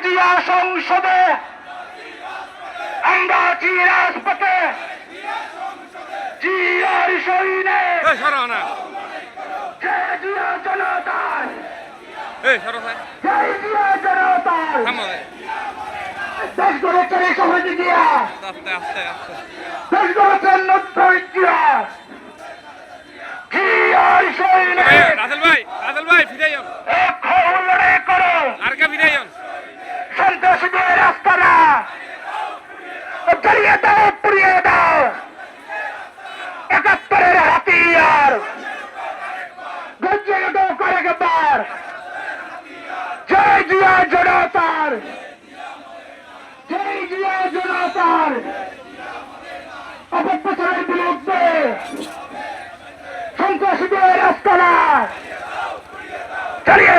জিয়া সংসদে আমরা আছি রাজপথে জিয়ার সৈনে জয় জিয়া জনতার জয় জিয়া জনতার দেশ গড়েছেন এই সমাজে জিয়া দেশ গড়েছেন নব্বই জিয়া জিয়ার সৈনে রাসেল ভাই ফিরে যান লড়াই করো আর কে ফিরে যান সন্ত্রাসীদের রাস্তারা জ্বালিয়ে দাও পুড়িয়ে দাও ৭১-এর হাতিয়ার গঞ্জে দাও কয়েকবার জয় জিয়া জনতার জয় জিয়া জনতার অপপ্রচারের বিরুদ্ধে সন্ত্রাসীদের রাস্তারা জ্বালিয়ে